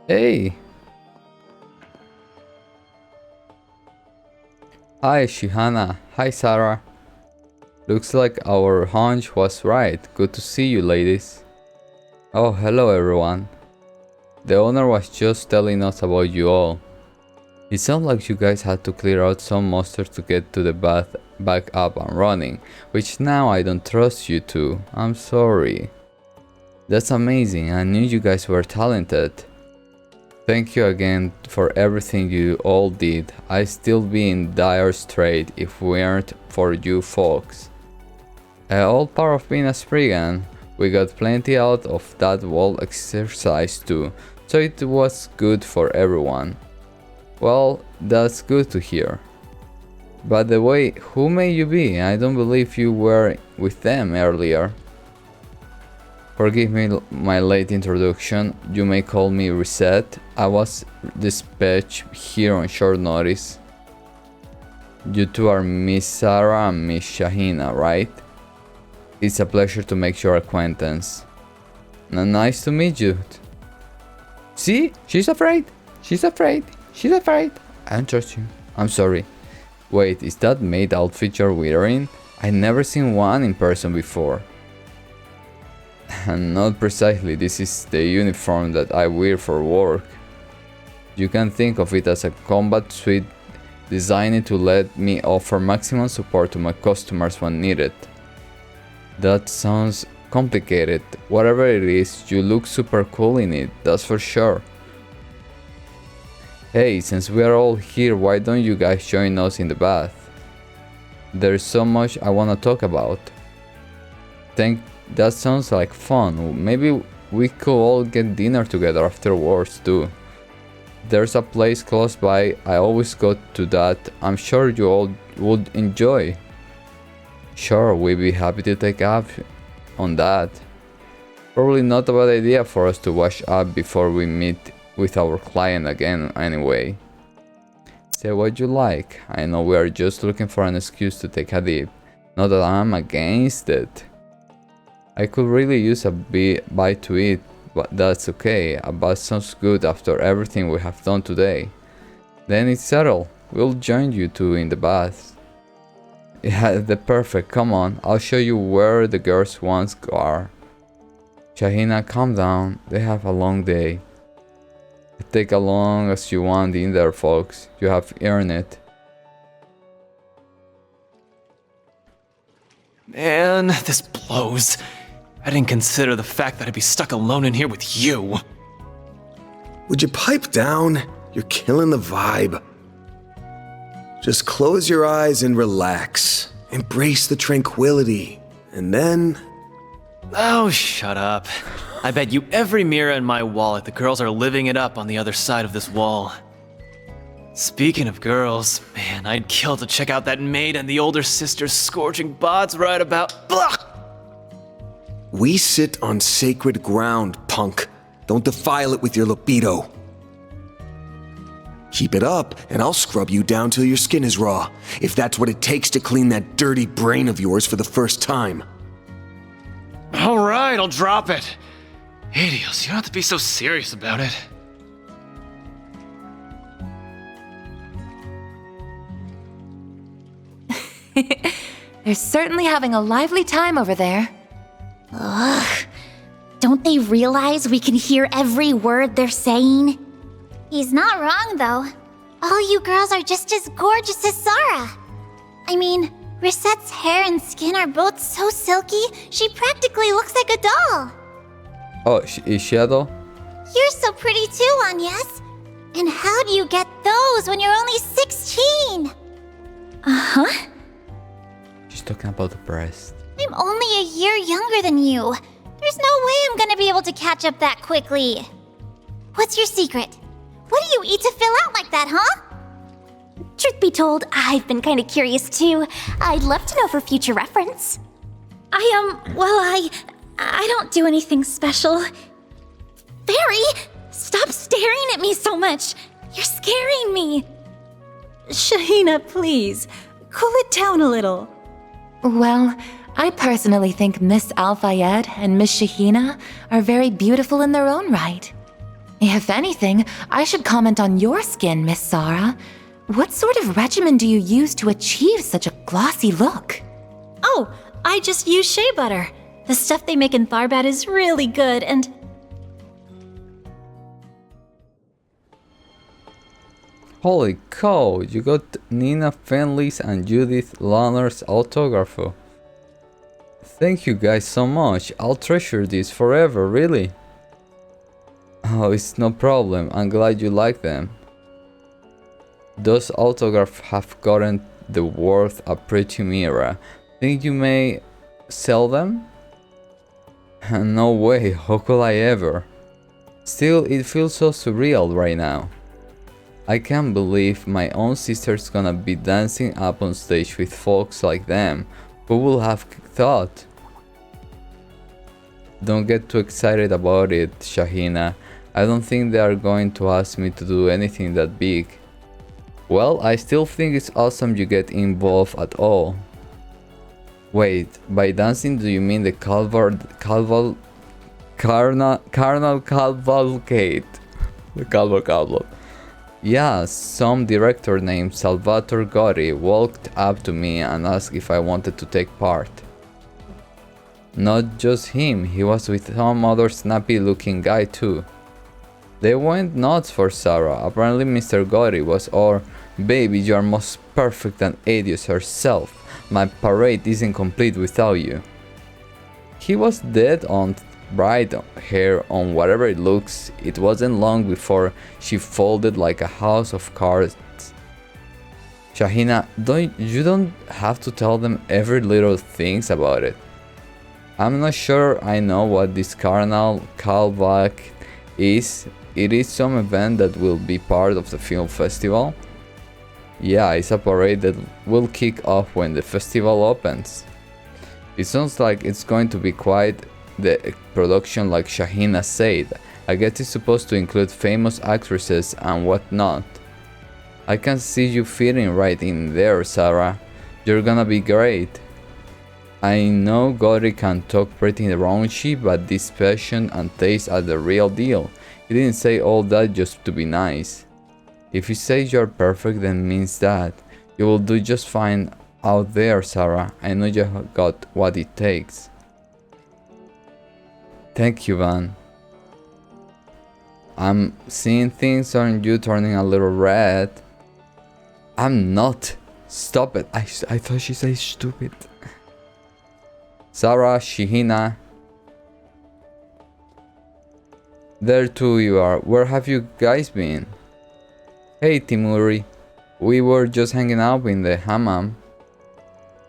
Hey! Hi, Shihana. Hi, Sarah. Looks like our hunch was right. Good to see you, ladies. Oh, hello, everyone. The owner was just telling us about you all. It sounds like you guys had to clear out some monsters to get to the bath back up and running, which now I don't trust you to. I'm sorry. That's amazing. I knew you guys were talented. Thank you again for everything you all did. I'd still be in dire strait if weren't for you folks. All part of being a Spriggan. We got plenty out of that wall exercise too, so it was good for everyone. Well, that's good to hear. By the way, who may you be? I don't believe you were with them earlier. Forgive me my late introduction. You may call me Reset. I was dispatched here on short notice. You two are Miss Sarah and Miss Shahina, right? It's a pleasure to make your acquaintance. Nice to meet you. See? She's afraid. She's afraid. She's afraid. I don't trust you. I'm sorry. Wait, is that maid outfit you're wearing? I've never seen one in person before. Not precisely, this is the uniform that I wear for work. You can think of it as a combat suit designed to let me offer maximum support to my customers when needed. That sounds complicated. Whatever it is, you look super cool in it, that's for sure. Hey, since we are all here, why don't you guys join us in the bath? There's so much I want to talk about. That sounds like fun. Maybe we could all get dinner together afterwards too. There's a place close by. I always go to that. I'm sure you all would enjoy. Sure, we'd be happy to take up on that. Probably not a bad idea for us to wash up before we meet with our client again anyway. Say what you like. I know we are just looking for an excuse to take a dip. Not that I'm against it. I could really use a bite to eat, but that's okay. A bath sounds good after everything we have done today. Then it's settled. We'll join you two in the bath. Yeah, the perfect. Come on, I'll show you where the girls once are. Shahina, calm down. They have a long day. Take as long as you want in there, folks. You have earned it. Man, this blows. I didn't consider the fact that I'd be stuck alone in here with you. Would you pipe down? You're killing the vibe. Just close your eyes and relax. Embrace the tranquility. And then... Oh, shut up. I bet you every mirror in my wallet the girls are living it up on the other side of this wall. Speaking of girls, man, I'd kill to check out that maid and the older sister's scorching bods right about... Blah! We sit on sacred ground, punk. Don't defile it with your libido. Keep it up, and I'll scrub you down till your skin is raw, if that's what it takes to clean that dirty brain of yours for the first time. Alright, I'll drop it. Hades, you don't have to be so serious about it. They're certainly having a lively time over there. Ugh. Don't they realize we can hear every word they're saying? He's not wrong, though. All you girls are just as gorgeous as Sarah. I mean, Resette's hair and skin are both so silky, she practically looks like a doll. Oh, is she a doll? You're so pretty too, Agnes. And how do you get those when you're only 16? Uh-huh. She's talking about the breast. I'm only a year younger than you. There's no way I'm gonna be able to catch up that quickly. What's your secret? What do you eat to fill out like that, huh? Truth be told, I've been kind of curious too. I'd love to know for future reference. I don't do anything special. Fairy, stop staring at me so much. You're scaring me. Shahina, please, cool it down a little. Well, I personally think Miss Al-Fayed and Miss Shahina are very beautiful in their own right. If anything, I should comment on your skin, Miss Sarah. What sort of regimen do you use to achieve such a glossy look? Oh, I just use shea butter. The stuff they make in Tharbad is really good and... Holy cow, you got Nina Fenley's and Judith Lohner's autograph. Thank you guys so much. I'll treasure this forever, really. Oh, it's no problem. I'm glad you like them. Those autographs have gotten the worth a pretty mirror. Think you may sell them? No way, how could I ever? Still, it feels so surreal right now. I can't believe my own sister's gonna be dancing up on stage with folks like them. Who would have thought? Don't get too excited about it, Shahina. I don't think they are going to ask me to do anything that big. Well, I still think it's awesome you get involved at all. Wait, by dancing do you mean the carnal cavalcade? The cavalcade. Yeah, some director named Salvatore Gotti walked up to me and asked if I wanted to take part. Not just him, he was with some other snappy looking guy too. They went nuts for Sarah. Apparently Mr. Gotti was our baby, you are most perfect and Adios herself. My parade isn't complete without you. He was dead on bright hair on whatever it looks. It wasn't long before she folded like a house of cards. Shahina, you don't have to tell them every little things about it. I'm not sure I know what this carnal callback is. It is some event that will be part of the film festival. Yeah, it's a parade that will kick off when the festival opens. It sounds like it's going to be quite the production like Shahina said. I guess it's supposed to include famous actresses and whatnot. I can see you fitting right in there, Sarah. You're gonna be great. I know Gotti can talk pretty raunchy, but this passion and taste are the real deal. He didn't say all that just to be nice. If you say you're perfect, then means that. You will do just fine out there, Sarah. I know you have got what it takes. Thank you, Van. I'm seeing things on you turning a little red. I'm not. Stop it. I thought she said stupid. Sarah, Shihina. There too you are. Where have you guys been? Hey Timuri. We were just hanging out in the hammam.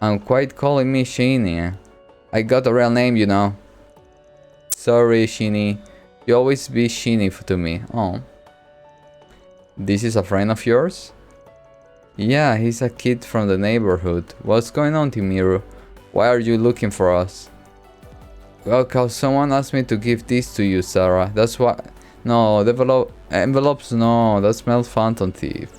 I'm quite calling me Sheenie. I got a real name, you know. Sorry, Sheenie. You always be Sheenie to me. Oh. This is a friend of yours? Yeah, he's a kid from the neighborhood. What's going on, Timiru? Why are you looking for us? Well, cause someone asked me to give this to you, Sarah. That's why. No, envelopes, no. That smells phantom thief.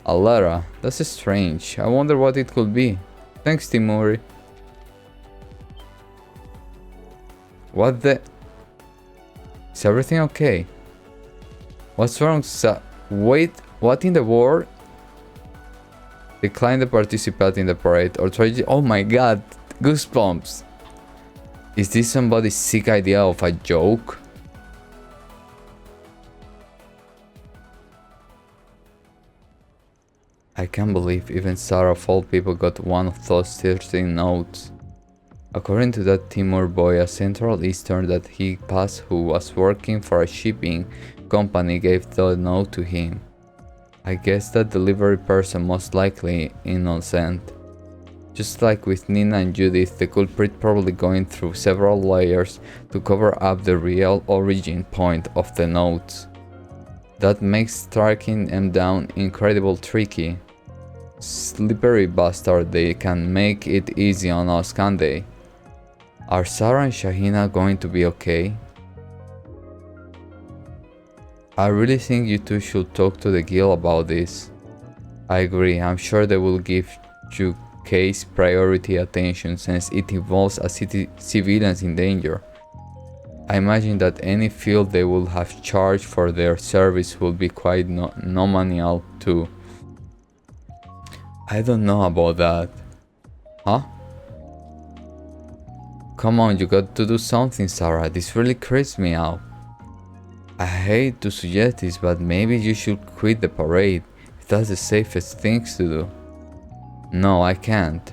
A letter. That's strange. I wonder what it could be. Thanks, Timuri. What the? Is everything okay? What's wrong, Wait, what in the world? Decline to participate in the parade or try to. Oh my god, goosebumps. Is this somebody's sick idea of a joke? I can't believe even Sarah of all people got one of those 13 notes. According to that Timur boy, a Central Eastern that he passed who was working for a shipping company gave the note to him. I guess that delivery person most likely innocent. Just like with Nina and Judith, the culprit probably going through several layers to cover up the real origin point of the notes. That makes tracking them down incredibly tricky. Slippery bastard, they can make it easy on us, can't they? Are Sarah and Shahina going to be okay? I really think you two should talk to the guild about this. I agree, I'm sure they will give you case priority attention since it involves a civilians in danger. I imagine that any field they would have charged for their service would be quite nominal too. I don't know about that. Huh? Come on, you got to do something, Sarah. This really creeps me out. I hate to suggest this, but maybe you should quit the parade. If that's the safest thing to do. No, I can't.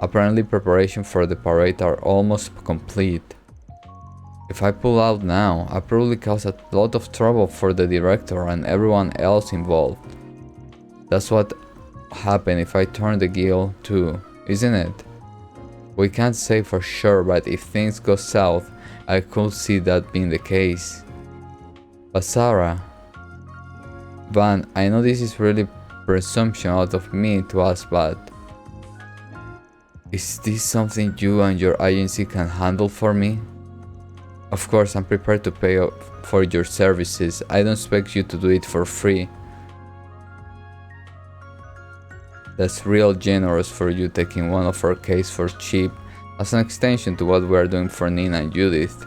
Apparently preparations for the parade are almost complete. If I pull out now, I probably cause a lot of trouble for the director and everyone else involved. That's what happened if I turn the guild too, isn't it? We can't say for sure, but if things go south, I could see that being the case. But Sarah, Van, I know this is really presumption out of me to ask, but is this something you and your agency can handle for me? Of course, I'm prepared to pay for your services. I don't expect you to do it for free. That's real generous for you taking one of our case for cheap as an extension to what we are doing for Nina and Judith.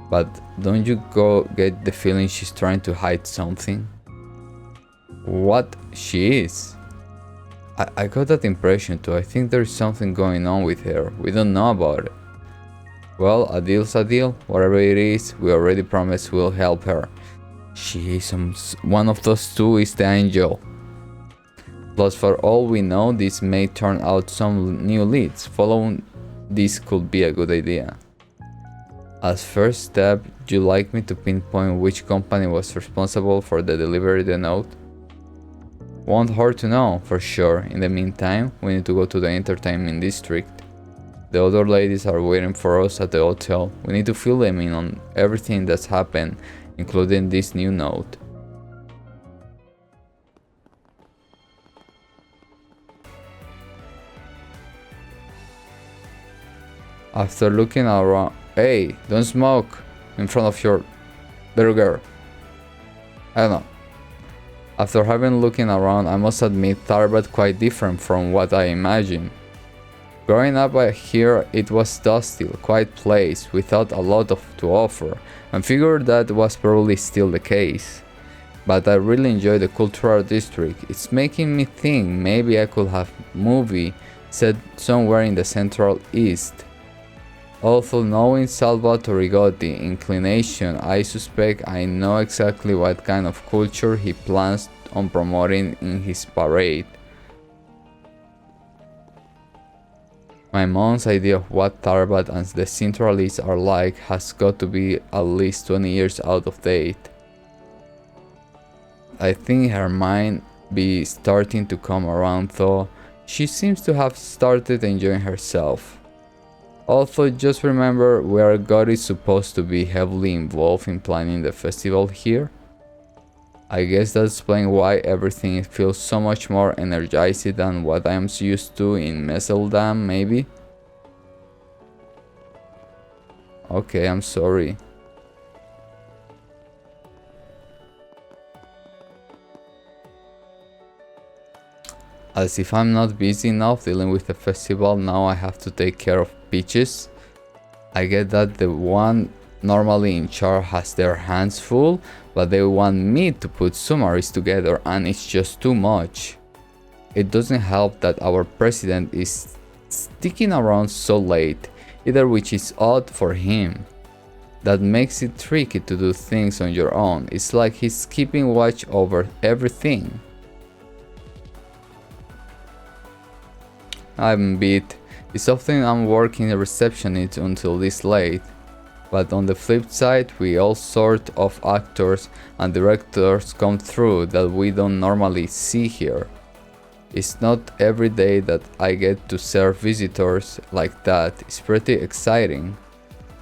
But don't you go get the feeling she's trying to hide something? What? She is? I got that impression too. I think there's something going on with her. We don't know about it. Well, a deal's a deal. Whatever it is, we already promised we'll help her. She is one of those two is the angel. Plus, for all we know, this may turn out some new leads. Following this could be a good idea. As first step, would you like me to pinpoint which company was responsible for the delivery of the note? Won't hurt to know, for sure. In the meantime, we need to go to the entertainment district. The other ladies are waiting for us at the hotel. We need to fill them in on everything that's happened, including this new note. After looking around, hey, don't smoke in front of your little girl. I don't know. After having looking around, I must admit Tarbet quite different from what I imagined. Growing up here, it was dusty, quiet place without a lot to offer, and figured that was probably still the case. But I really enjoy the cultural district. It's making me think maybe I could have movie set somewhere in the Central East. Although knowing Salvatore Gotti's inclination, I suspect I know exactly what kind of culture he plans on promoting in his parade. My mom's idea of what Tarbat and the Central East are like has got to be at least 20 years out of date. I think her mind be starting to come around though. She seems to have started enjoying herself. Also, just remember where God is supposed to be heavily involved in planning the festival here. I guess that explains why everything feels so much more energized than what I'm used to in Messeldam, maybe? Okay, I'm sorry. As if I'm not busy enough dealing with the festival, now I have to take care of Peaches. I get that the one normally in charge has their hands full, but they want me to put summaries together and it's just too much. It doesn't help that our president is sticking around so late, either which is odd for him. That makes it tricky to do things on your own. It's like he's keeping watch over everything. I'm beat. It's often I'm working a receptionist until this late. But on the flip side, we all sort of actors and directors come through that we don't normally see here. It's not every day that I get to serve visitors like that. It's pretty exciting.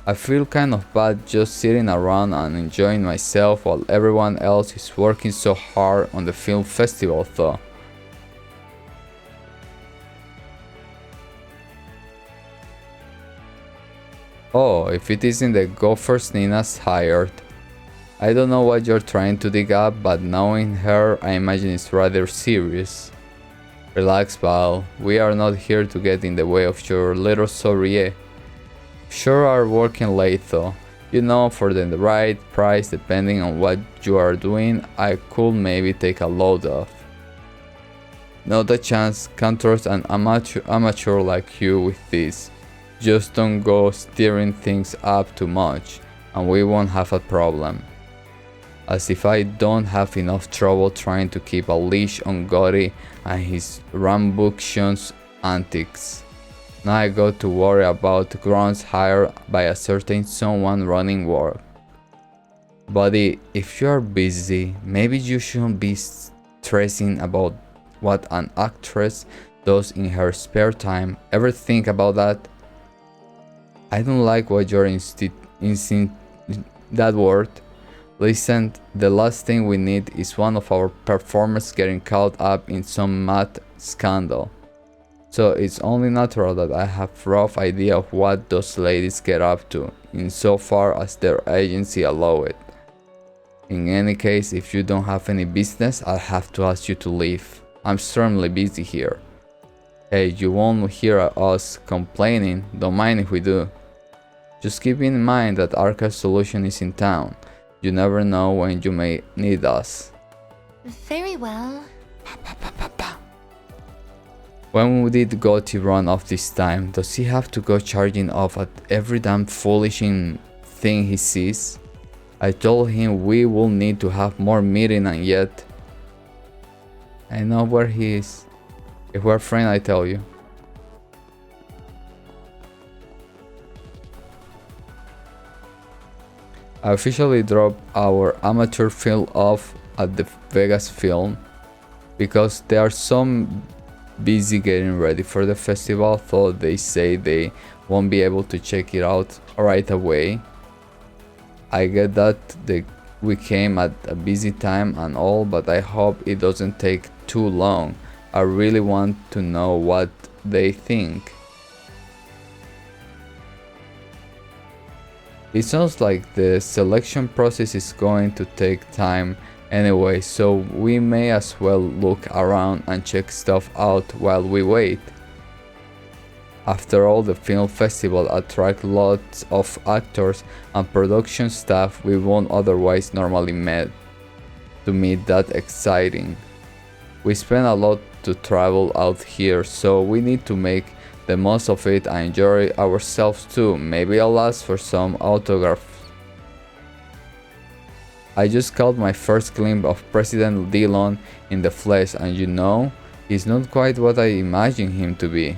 I feel kind of bad just sitting around and enjoying myself while everyone else is working so hard on the film festival though. Oh, if it isn't the Gophers Nina's hired. I don't know what you're trying to dig up, but knowing her, I imagine it's rather serious. Relax, pal. We are not here to get in the way of your little soiree. Sure are working late though. You know, for the right price, depending on what you are doing, I could maybe take a load off. Not a chance, can't trust an amateur like you with this. Just don't go stirring things up too much, and we won't have a problem. As if I don't have enough trouble trying to keep a leash on Gotti and his rambunctious antics. Now I got to worry about grunts hired by a certain someone running work. Buddy, if you are busy, maybe you shouldn't be stressing about what an actress does in her spare time. Ever think about that? I don't like what you're that word. Listen, the last thing we need is one of our performers getting caught up in some mad scandal. So it's only natural that I have a rough idea of what those ladies get up to, insofar as their agency allow it. In any case, if you don't have any business, I'll have to ask you to leave. I'm extremely busy here. Hey, you won't hear us complaining, don't mind if we do. Just keep in mind that Archive Solution is in town. You never know when you may need us. Very well. When did Gotti run off this time? Does he have to go charging off at every damn foolish thing he sees? I told him we will need to have more meeting, and yet I know where he is. If we're friends, I tell you. I officially dropped our amateur film off at the Vegas film because they are so busy getting ready for the festival, though they say they won't be able to check it out right away. I get that we came at a busy time and all, but I hope it doesn't take too long. I really want to know what they think. It sounds like the selection process is going to take time anyway, so we may as well look around and check stuff out while we wait. After all, the film festival attracts lots of actors and production staff we won't otherwise normally meet that exciting. We spend a lot to travel out here, so we need to make the most of it and enjoy ourselves too. Maybe I'll ask for some autographs. I just caught my first glimpse of President Dillon in the flesh, and you know, he's not quite what I imagined him to be.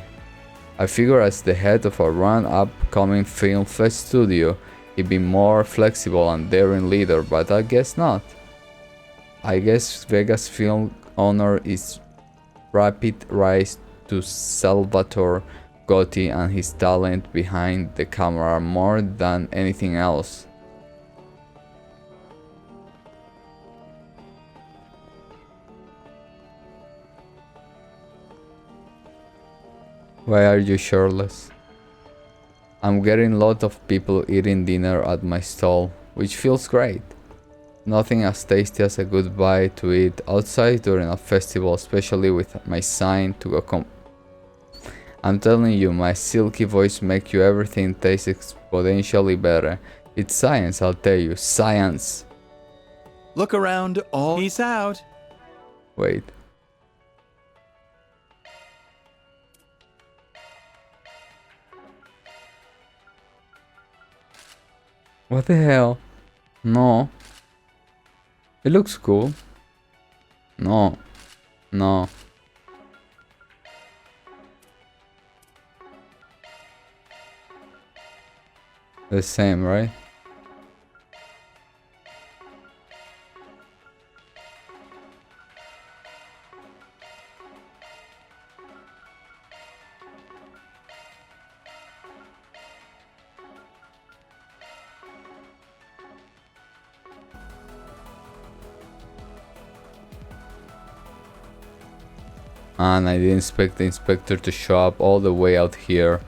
I figure as the head of a upcoming film fest studio, he'd be more flexible and daring leader, but I guess not. I guess Vegas film owner is rapid rise to Salvatore Gotti and his talent behind the camera more than anything else. Why are you shirtless? I'm getting a lot of people eating dinner at my stall, which feels great. Nothing as tasty as a good bite to eat outside during a festival, especially with my sign to go I'm telling you, my silky voice makes you everything taste exponentially better. It's science, I'll tell you, science. Look around, all peace out. Wait. What the hell? No. It looks cool. No. No. The same, right? And I didn't expect the inspector to show up all the way out here.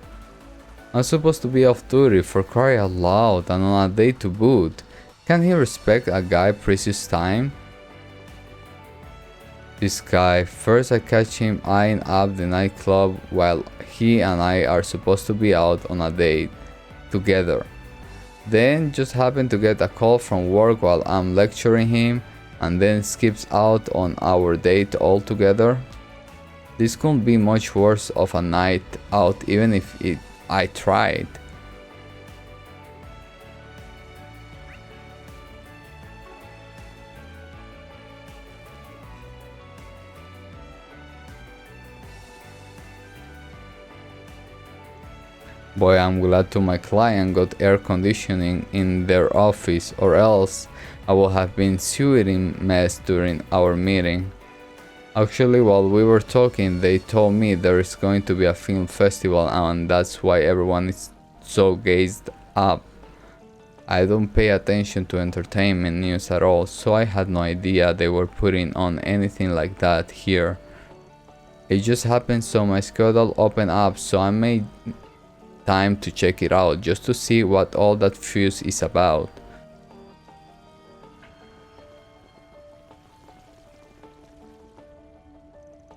I'm supposed to be off duty, for crying out loud, and on a day to boot. Can't he respect a guy's precious time? This guy, first I catch him eyeing up the nightclub while he and I are supposed to be out on a date. together. Then just happened to get a call from work while I'm lecturing him and then skips out on our date altogether. This couldn't be much worse of a night out even if I tried. Boy, I'm glad to my client got air conditioning in their office, or else I would have been sweating mess during our meeting. Actually, while we were talking, they told me there is going to be a film festival and that's why everyone is so gazed up. I don't pay attention to entertainment news at all, so I had no idea they were putting on anything like that here. It just happened so my schedule opened up, so I made time to check it out just to see what all that fuss is about.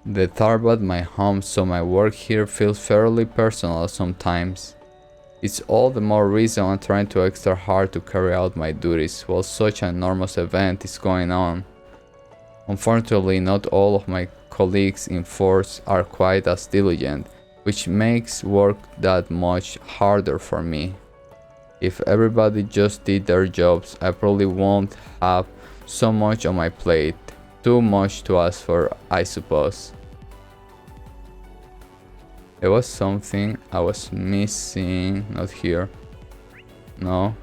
The Tharbad my home, so my work here feels fairly personal sometimes. It's all the more reason I'm trying to extra hard to carry out my duties while such an enormous event is going on. Unfortunately, not all of my colleagues in force are quite as diligent, which makes work that much harder for me. If everybody just did their jobs, I probably won't have so much on my plate. Too much to ask for, I suppose. There was something I was missing, not here. No.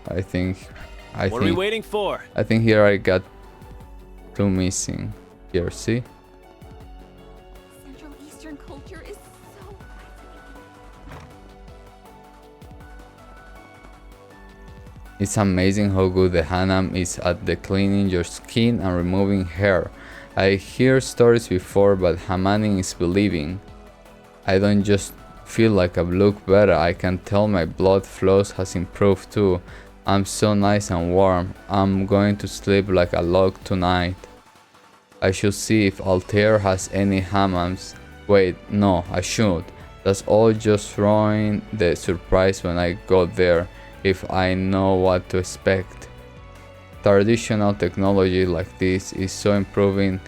I think What are we waiting for? I think here I got two missing. Here, see? Central Eastern culture is so It's amazing how good the Hanam is at the cleaning your skin and removing hair. I hear stories before, but Hamaning is believing. I don't just feel like I look better, I can tell my blood flows has improved too. I'm so nice and warm. I'm going to sleep like a log tonight. I should see if Altair has any hammams. Wait, no, I should. That's all just throwing the surprise when I got there, if I know what to expect. Traditional technology like this is so improving.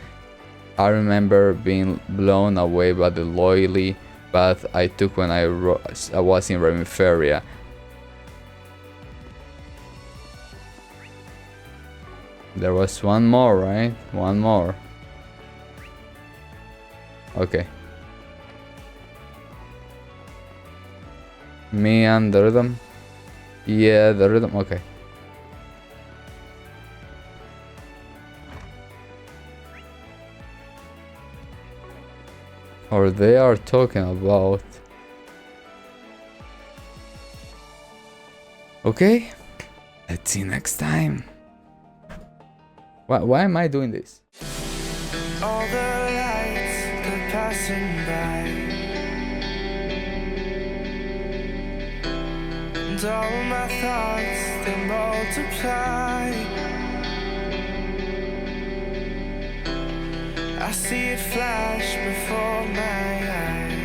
I remember being blown away by the loyally bath I took when I was in Remiferia. There was one more, right? One more. Okay. Me and the rhythm? Yeah, the rhythm, okay. Or they are talking about. Okay, let's see next time. Why am I doing this? All the lights are passing by, and all my thoughts they multiply. I see it flash before my eyes.